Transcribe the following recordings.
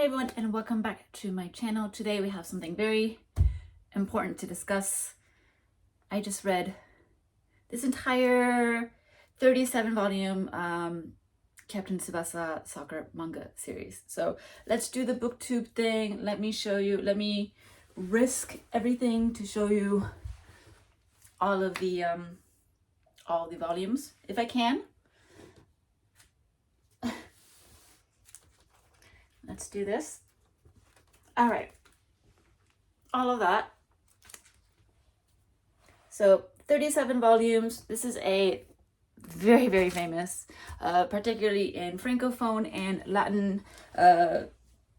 everyone, and welcome back to my channel. Today we have something very important to discuss. I just read this entire 37 volume Captain Tsubasa soccer manga series. So let's do the booktube thing. Let me show you, let me risk everything to show you all the volumes if I can. Let's do this. All right, all of that. So 37 volumes. This is a very, very famous, particularly in Francophone and Latin,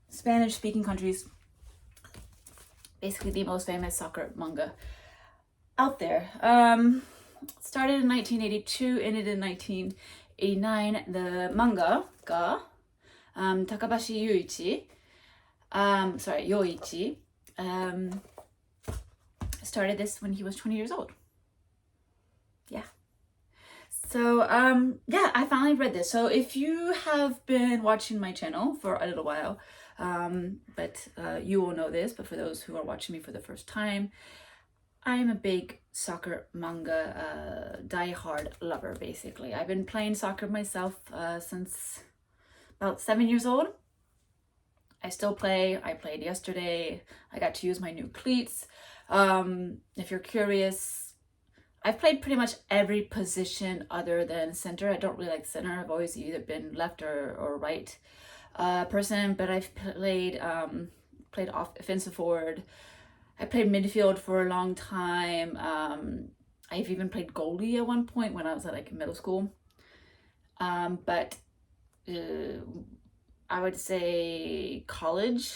Spanish-speaking countries, basically the most famous soccer manga out there. Started in 1982, ended in 1989. The manga ga Takabashi Yoichi started this when he was 20 years old. Yeah. So yeah, I finally read this. So if you have been watching my channel for a little while, you will know this, but for those who are watching me for the first time, I'm a big soccer manga die-hard lover, basically. I've been playing soccer myself since about 7 years old. I still play. I played yesterday. I got to use my new cleats. If you're curious, I've played pretty much every position other than center. I don't really like center. I've always either been left or right person, but I've played offensive forward. I played midfield for a long time. I've even played goalie at one point when I was at middle school. But I would say college.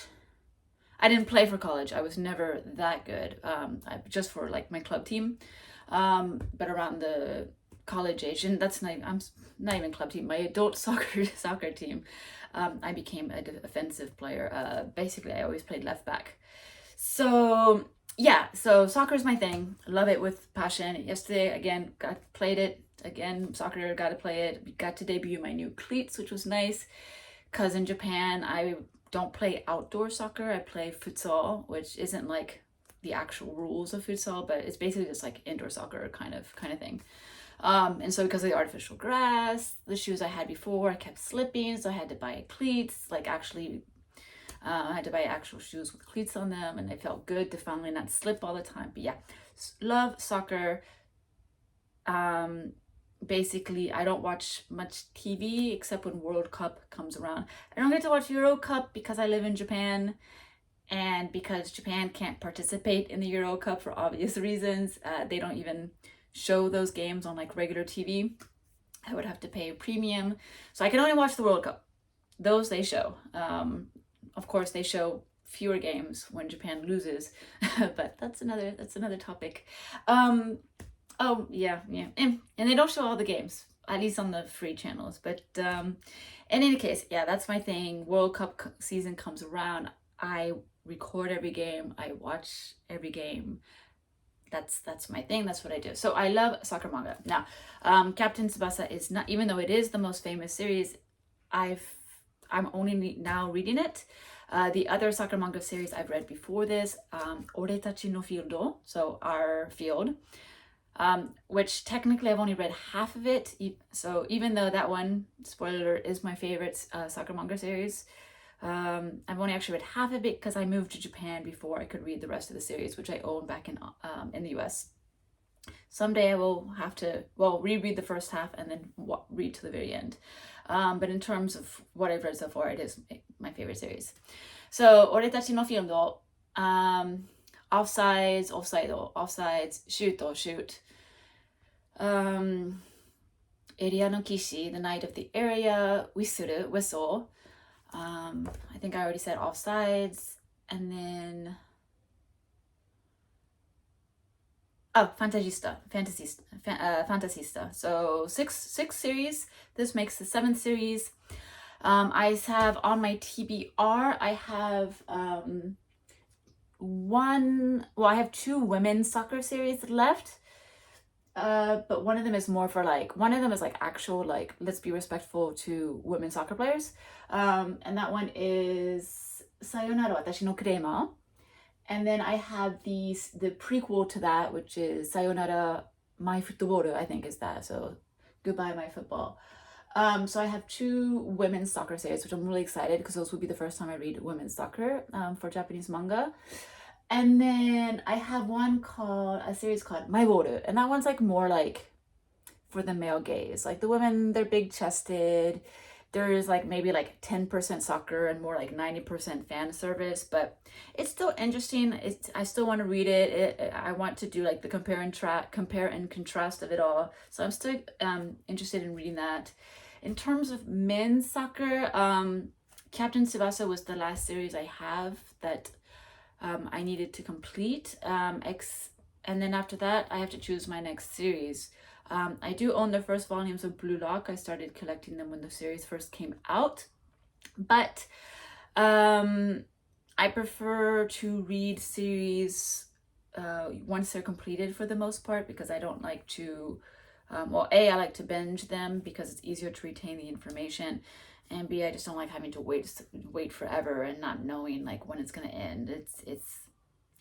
I didn't play for college. I was never that good. Just for my club team. But around the college age, and I'm not even club team. My adult soccer team. I became a defensive player. Basically, I always played left back. So yeah, so soccer is my thing. Love it with passion. Yesterday, again, played it. Again, soccer, got to play it. Got to debut my new cleats, which was nice. Because in Japan, I don't play outdoor soccer. I play futsal, which isn't like the actual rules of futsal, but it's basically just like indoor soccer kind of thing. And so because of the artificial grass, the shoes I had before, I kept slipping, so I had to buy cleats. I had to buy actual shoes with cleats on them, and it felt good to finally not slip all the time. But yeah, love soccer. Basically, I don't watch much TV except when World Cup comes around. I don't get to watch Euro Cup because I live in Japan, and because Japan can't participate in the Euro Cup for obvious reasons. They don't even show those games on regular TV. I would have to pay a premium, so I can only watch the World Cup. Those they show. Of course, they show fewer games when Japan loses, but that's another topic. Oh yeah, and they don't show all the games, at least on the free channels. But in any case, yeah, that's my thing. World Cup season comes around, I record every game, I watch every game. That's my thing. That's what I do. So I love soccer manga. Now, Captain Tsubasa is not, even though it is the most famous series, I'm only now reading it. The other soccer manga series I've read before this, Oretachi no Fieldo, so Our Field. Which technically I've only read half of it. So even though that one, spoiler, is my favorite soccer manga series, I've only actually read half of it because I moved to Japan before I could read the rest of the series, which I own back in the US. Someday I will have to, reread the first half and then read to the very end. But in terms of what I've read so far, it is my favorite series. So, Oretachi no Fieldo, offsides, shoot. Area no Kishi, the night of the area, Wisuru, whistle. I think I already said offsides. And then Fantasista. So six series. This makes the 7th series. I have on my TBR, I have I have 2 women's soccer series left. But one of them is more for actual let's be respectful to women soccer players. And that one is Sayonara Watashi no Kurema. And then I have the prequel to that, which is Sayonara My Football, I think is that. So Goodbye My Football. So I have 2 women's soccer series, which I'm really excited because those will be the first time I read women's soccer for Japanese manga. And then I have a series called My Boru, and that one's like more like for the male gaze. Like the women, they're big chested. There's like maybe like 10% soccer and more like 90% fan service, but it's still interesting. I still want to read it. I want to do like the compare and contrast of it all. So I'm still interested in reading that. In terms of men's soccer, Captain Tsubasa was the last series I have that I needed to complete. And then after that, I have to choose my next series. I do own the first volumes of Blue Lock. I started collecting them when the series first came out. But I prefer to read series once they're completed for the most part, because I don't like to, I like to binge them because it's easier to retain the information. And B, I just don't like having to wait forever and not knowing like when it's gonna end.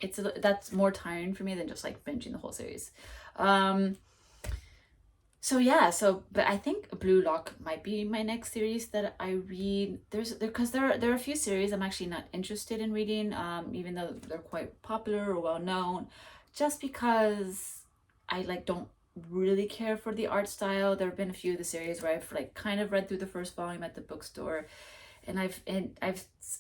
That's more tiring for me than just like binging the whole series. But I think Blue Lock might be my next series that I read. Because there are a few series I'm actually not interested in reading, even though they're quite popular or well known, just because I like don't really care for the art style. There have been a few of the series where I've like kind of read through the first volume at the bookstore, and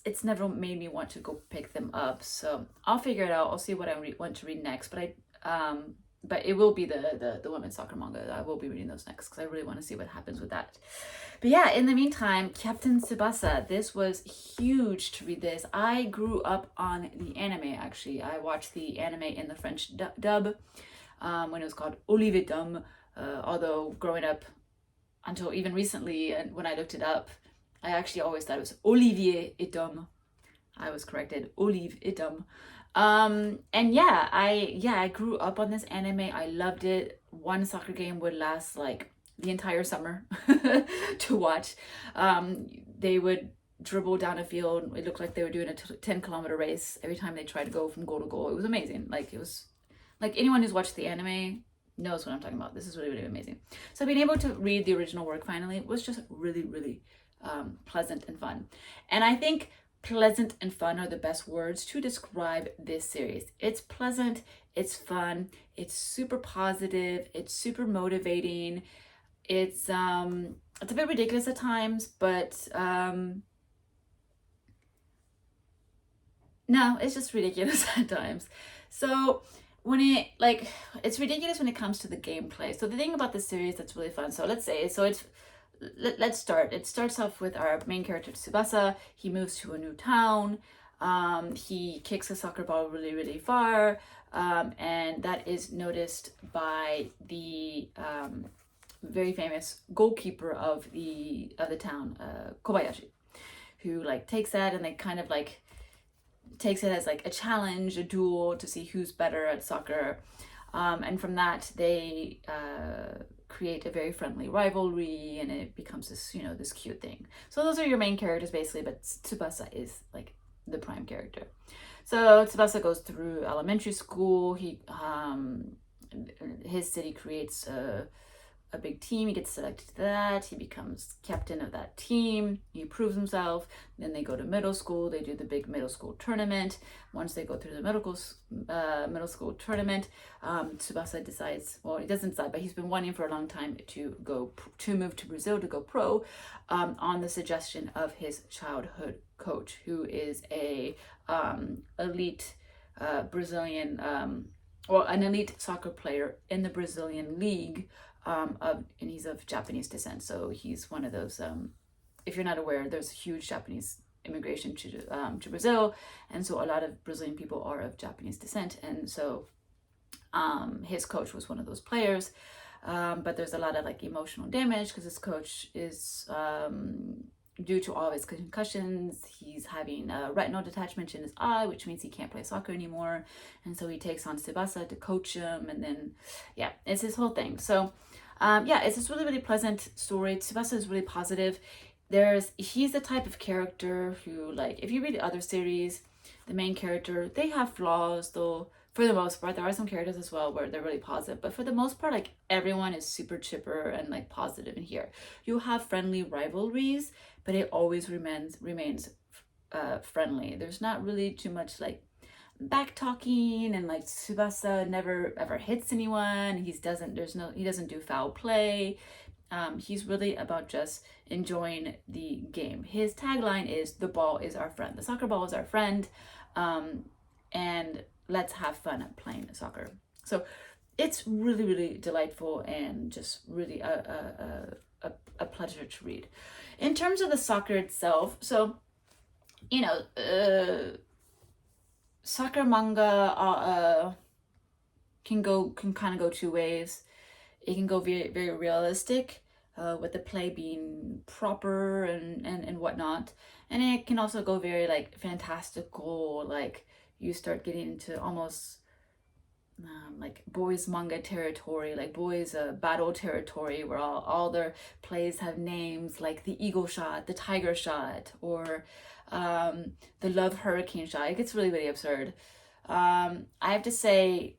it's never made me want to go pick them up. So I'll figure it out. I'll see what I want to read next. But it will be the women's soccer manga. I will be reading those next because I really want to see what happens with that. But yeah, in the meantime, Captain Tsubasa. This was huge to read this. I grew up on the anime, actually. I watched the anime in the French dub when it was called Olivier Dom. Although growing up until even recently, and when I looked it up, I actually always thought it was Olivier et Dom. I was corrected, Olive et Dom. I grew up on this anime. I loved it. One soccer game would last like the entire summer to watch. They would dribble down a field. It looked like they were doing a 10-kilometer race every time they tried to go from goal to goal. It was amazing. Like it was like anyone who's watched the anime knows what I'm talking about. This is really, really amazing. So being able to read the original work finally was just really, really pleasant and fun. And I think pleasant and fun are the best words to describe this series. It's pleasant, it's fun, it's super positive, it's super motivating. It's a bit ridiculous at times, but no, it's just ridiculous at times. So it's ridiculous when it comes to the gameplay. So the thing about this series that's really fun, let's start. It starts off with our main character, Tsubasa. He moves to a new town. He kicks a soccer ball really, really far. And that is noticed by the very famous goalkeeper of the town, Kobayashi, who like takes that and they kind of like takes it as like a challenge, a duel to see who's better at soccer. And from that, they create a very friendly rivalry, and it becomes this cute thing. So those are your main characters basically, but Tsubasa is like the prime character. So Tsubasa goes through elementary school. His city creates a big team. He gets selected to that. He becomes captain of that team. He proves himself. Then they go to middle school. They do the big middle school tournament. Once they go through the middle school tournament, Tsubasa decides, well, he doesn't decide, but he's been wanting for a long time to move to Brazil to go pro, on the suggestion of his childhood coach, who is a elite Brazilian, an elite soccer player in the Brazilian league. And he's of Japanese descent, so he's one of those. If you're not aware, there's huge Japanese immigration to Brazil, and so a lot of Brazilian people are of Japanese descent, and so his coach was one of those players. But there's a lot of like emotional damage because his coach is due to all his concussions. He's having a retinal detachment in his eye, which means he can't play soccer anymore, and so he takes on Tsubasa to coach him, and then it's his whole thing. So it's this really, really pleasant story. Tsubasa is really positive. he's the type of character who, like, if you read other series, the main character, they have flaws, though for the most part. There are some characters as well where they're really positive, but for the most part, like, everyone is super chipper and like positive in here. You have friendly rivalries, but it always remains friendly. There's not really too much like back talking, and like Tsubasa never ever hits anyone. He doesn't do foul play. He's really about just enjoying the game. His tagline is "The ball is our friend." The soccer ball is our friend, and let's have fun at playing soccer. So it's really, really delightful and just really a pleasure to read. In terms of the soccer itself, so you know, soccer manga can kind of go two ways. It can go very, very realistic, with the play being proper and whatnot, and it can also go very like fantastical, like you start getting into almost like boys manga territory, like boys battle territory, where all their plays have names like the eagle shot, the tiger shot, or the love hurricane shot. It gets really, really absurd. I have to say,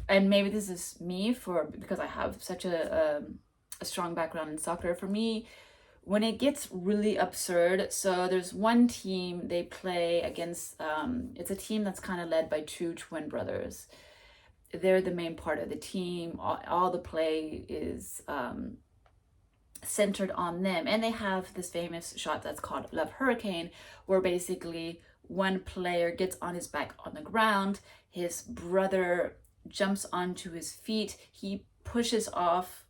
and maybe this is me because I have such a strong background in soccer. For me, when it gets really absurd, so there's one team they play against, it's a team that's kind of led by two twin brothers. They're the main part of the team. All the play is centered on them, and they have this famous shot that's called Love Hurricane, where basically one player gets on his back on the ground, his brother jumps onto his feet, he pushes off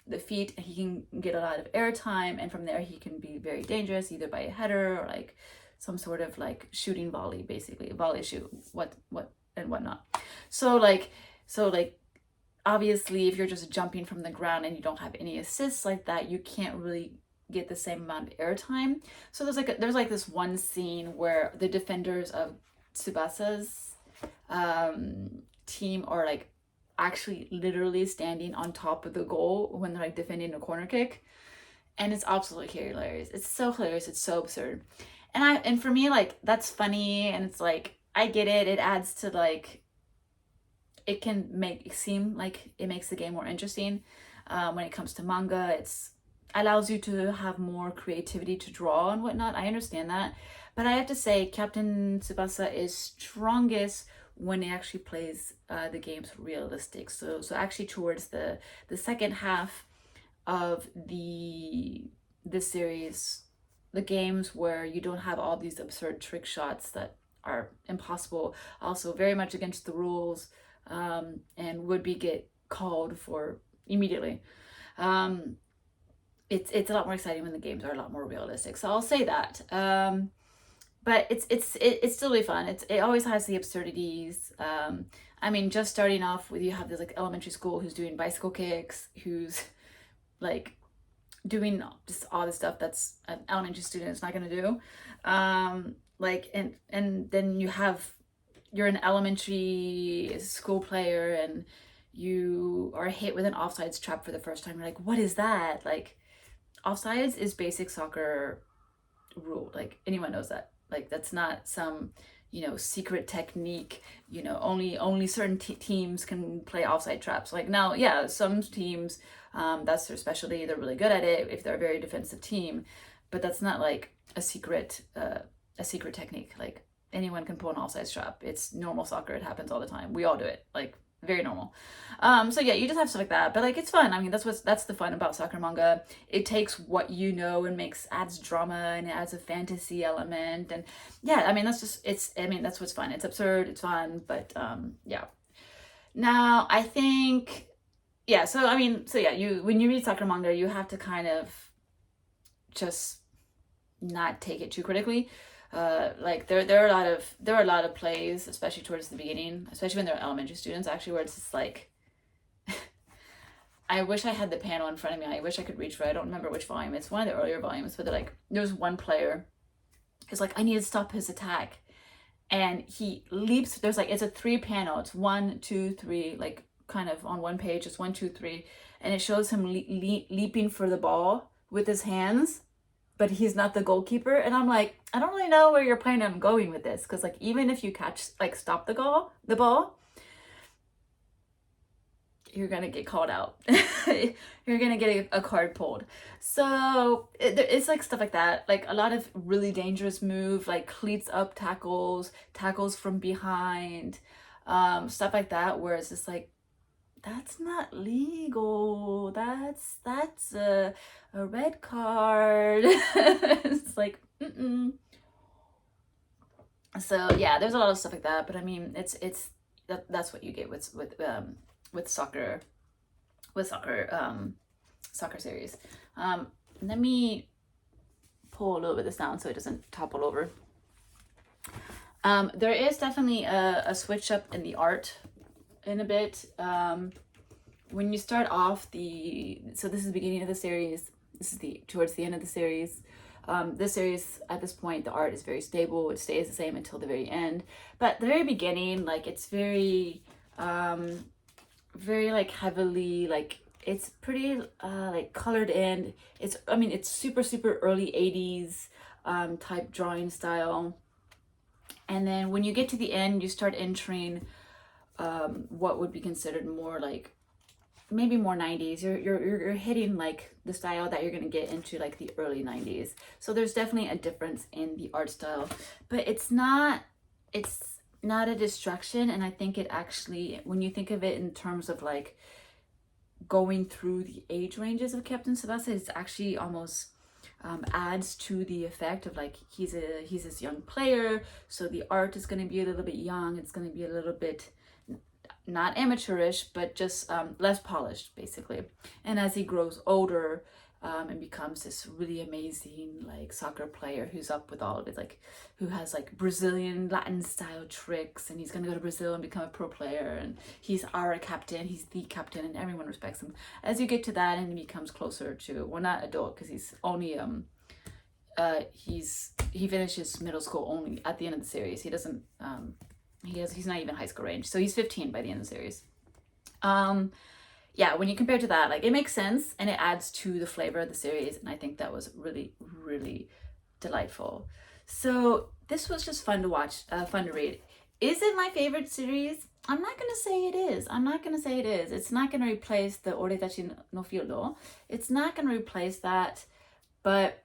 the feet, and he can get a lot of airtime, and from there he can be very dangerous, either by a header or like some sort of like shooting volley, basically a volley shoot, what and whatnot. So like obviously if you're just jumping from the ground and you don't have any assists like that, you can't really get the same amount of airtime. So there's like this one scene where the defenders of Tsubasa's team are like actually literally standing on top of the goal when they're like defending a corner kick, and it's absolutely hilarious. It's so hilarious, it's so absurd. And for me, like, that's funny, and it's like, I get it. It adds to like, it can make it seem like it makes the game more interesting. When it comes to manga, it's allows you to have more creativity to draw and whatnot. I understand that, but I have to say, Captain Tsubasa is strongest when it actually plays the games realistic. So actually towards the second half of the series, the games where you don't have all these absurd trick shots that are impossible, also very much against the rules, and would be get called for immediately. It's a lot more exciting when the games are a lot more realistic. So I'll say that. But it's still really fun. It always has the absurdities. I mean, just starting off with, you have this like elementary school who's doing bicycle kicks, who's like doing just all the stuff that's an elementary student is not going to do. Like, and then you're an elementary school player and you are hit with an offsides trap for the first time. You're like, what is that? Like, offsides is basic soccer rule. Like, anyone knows that. Like, that's not some, secret technique, only certain teams can play offside traps. Like, now, yeah, some teams, that's their specialty. They're really good at it if they're a very defensive team, but that's not like a secret technique. Like, anyone can pull an offside trap. It's normal soccer. It happens all the time. We all do it. Like, very normal. So yeah, you just have stuff like that, but like, it's fun. I mean, that's the fun about soccer manga. It takes what adds drama, and it adds a fantasy element, and yeah, I mean, that's what's fun. It's absurd, it's fun, but yeah. Now I think, yeah, when you read soccer manga, you have to kind of just not take it too critically. Like, there are a lot of plays, especially towards the beginning, especially when they're elementary students, actually, where it's just like, I wish I had the panel in front of me. I wish I could reach for it. I don't remember which volume. It's one of the earlier volumes, but they're like, there's one player who's like, I need to stop his attack, and he leaps. There's like, it's a 3 panel. It's 1, 2, 3, like kind of on one page. It's 1, 2, 3, and it shows him leaping for the ball with his hands, but he's not the goalkeeper. And I'm like, I don't really know where you're planning on going with this, because like even if you stop the ball, you're gonna get called out. You're gonna get a card pulled. So it's like stuff like that, like a lot of really dangerous move, like cleats up tackles from behind, stuff like that, where it's just like, that's not legal. That's a red card. It's like, mm-mm. So yeah, there's a lot of stuff like that, but I mean, that's what you get with soccer series. Let me pull a little bit of this down so it doesn't topple over. There is definitely a switch up in the art in a bit. When you start off so this is the beginning of the series, this is towards the end of the series. This series, at this point, the art is very stable. It stays the same until the very end. But the very beginning, like, it's very like heavily, like, it's pretty like colored in. It's super early 80s type drawing style. And then when you get to the end, you start entering what would be considered more like, maybe more 90s. You're hitting like the style that you're gonna get into like the early 90s. So there's definitely a difference in the art style, but it's not a distraction. And I think it actually, when you think of it in terms of like going through the age ranges of Captain Tsubasa, it's actually almost adds to the effect of like, he's this young player, so the art is going to be a little bit young. It's going to be a little bit not amateurish, but just less polished, basically. And as he grows older and becomes this really amazing like soccer player who's up with all of it, like who has like Brazilian Latin style tricks, and he's gonna go to Brazil and become a pro player, and he's our captain, he's the captain, and everyone respects him. As you get to that, and he becomes closer to, well, not adult, because he's only he finishes middle school only at the end of the series. He doesn't he's not even high school range, so he's 15 by the end of the series. Yeah, when you compare to that, like, it makes sense and it adds to the flavor of the series, and I think that was really, really delightful. So this was just fun to watch, fun to read. Is it my favorite series? I'm not gonna say it is. It's not gonna replace the Oretachi no Fiudo. It's not gonna replace that, but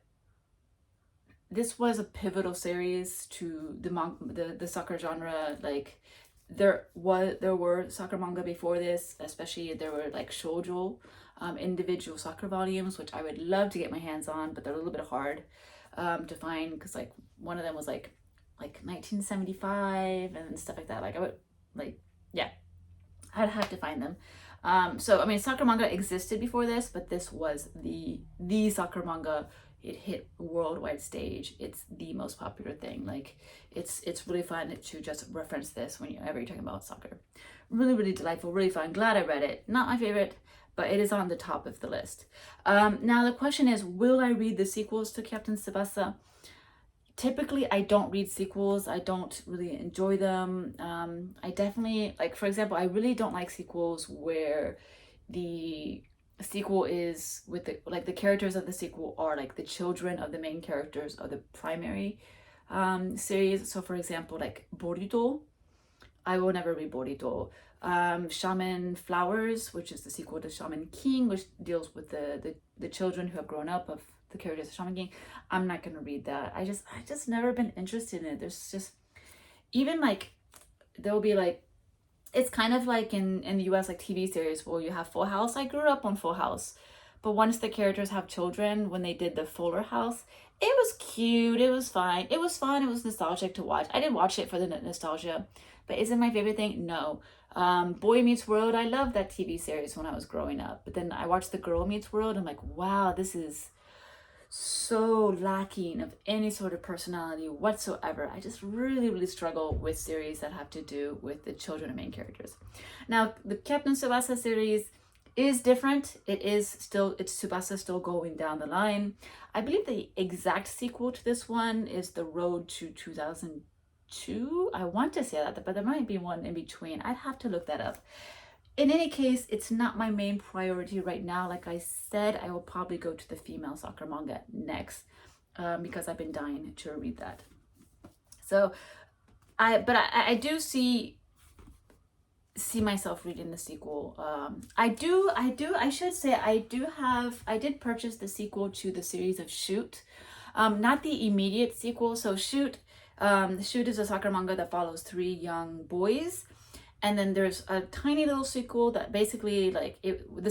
this was a pivotal series to the soccer genre. Like, there were soccer manga before this, especially there were like shoujo individual soccer volumes, which I would love to get my hands on, but they're a little bit hard to find, because like one of them was like 1975 and stuff like that. Like, I would, like, yeah, I'd have to find them. So I mean, soccer manga existed before this, but this was the soccer manga. It hit worldwide stage. It's the most popular thing. Like, it's really fun to just reference this whenever you're talking about soccer. Really, really delightful, really fun. Glad I read it. Not my favorite, but it is on the top of the list. Now the question is, will I read the sequels to Captain Tsubasa? Typically, I don't read sequels. I don't really enjoy them. I definitely, like, for example, I really don't like sequels where the sequel is with the characters of the sequel are like the children of the main characters of the primary series. So for example, like Boruto, I will never read Boruto. Shaman Flowers, which is the sequel to Shaman King, which deals with the children who have grown up of the characters of Shaman King, I'm not gonna read that. I just never been interested in it. There's just, even like, there'll be like, it's kind of like in the US, like TV series where you have Full House. I grew up on Full House, but once the characters have children, when they did the Fuller House, it was cute, it was fine, it was fun, it was nostalgic to watch. I did watch it for the nostalgia, but is it my favorite thing? No. Boy Meets World, I loved that TV series when I was growing up, but then I watched the Girl Meets World, I'm like, wow, this is so lacking of any sort of personality whatsoever. I just really, really struggle with series that have to do with the children of main characters. Now, the Captain Tsubasa series is different. It's Tsubasa still going down the line. I believe the exact sequel to this one is The Road to 2002. I want to say that, but there might be one in between. I'd have to look that up. in any case, it's not my main priority right now. Like I said, I will probably go to the female soccer manga next, because I've been dying to read that. So I do see myself reading the sequel. I did purchase the sequel to the series of Shoot. Not the immediate sequel. So Shoot is a soccer manga that follows 3 young boys. And then there's a tiny little sequel that basically, like, the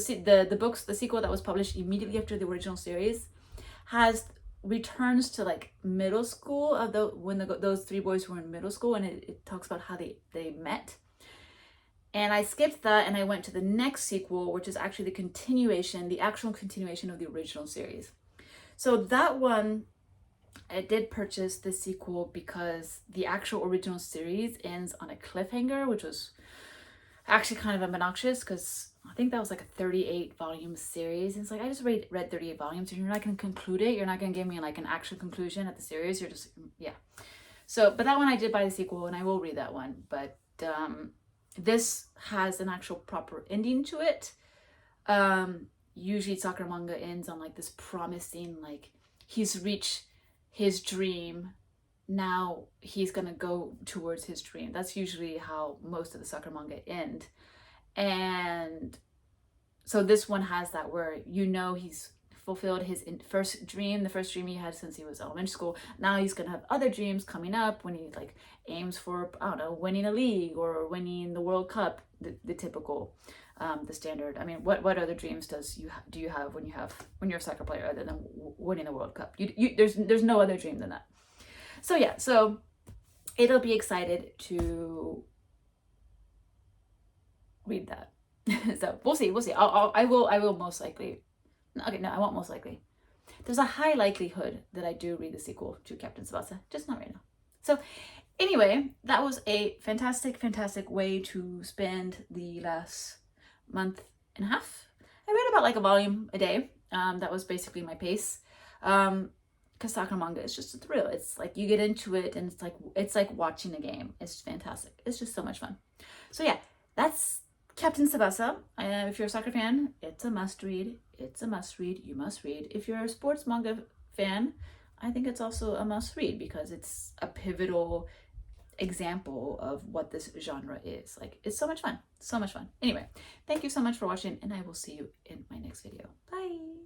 sequel that was published immediately after the original series returns to like middle school of those 3 boys were in middle school, and it talks about how they met. And I skipped that and I went to the next sequel, which is actually the actual continuation of the original series. So that one, I did purchase the sequel because the actual original series ends on a cliffhanger, which was actually kind of obnoxious because I think that was like a 38 volume series. And it's like, I just read 38 volumes and you're not going to conclude it. You're not going to give me like an actual conclusion at the series. You're just, yeah. So, but that one I did buy the sequel and I will read that one. But this has an actual proper ending to it. Usually soccer manga ends on like this promising, like he's reached his dream. Now he's gonna go towards his dream. That's usually how most of the soccer manga end. And so this one has that where he's fulfilled his first dream, the first dream he had since he was elementary school. Now he's gonna have other dreams coming up when he like aims for, I don't know, winning a league or winning the World Cup, the typical, the standard. I mean, what other dreams do you have when you're a soccer player other than winning the World Cup? There's no other dream than that. So yeah, so it'll be excited to read that. So we'll see. I will most likely. Okay, no, I won't most likely. There's a high likelihood that I do read the sequel to Captain Tsubasa, just not right now. So anyway, that was a fantastic way to spend the last month and a half. I read about like a volume a day. That was basically my pace. Because soccer manga is just a thrill. It's like you get into it and it's like watching a game. It's fantastic. It's just so much fun. So yeah, that's Captain Tsubasa. If you're a soccer fan, it's a must read. It's a must read. You must read. If you're a sports manga fan, I think it's also a must read because it's a pivotal example of what this genre is. Like, it's so much fun. So much fun. Anyway, thank you so much for watching, and I will see you in my next video. Bye.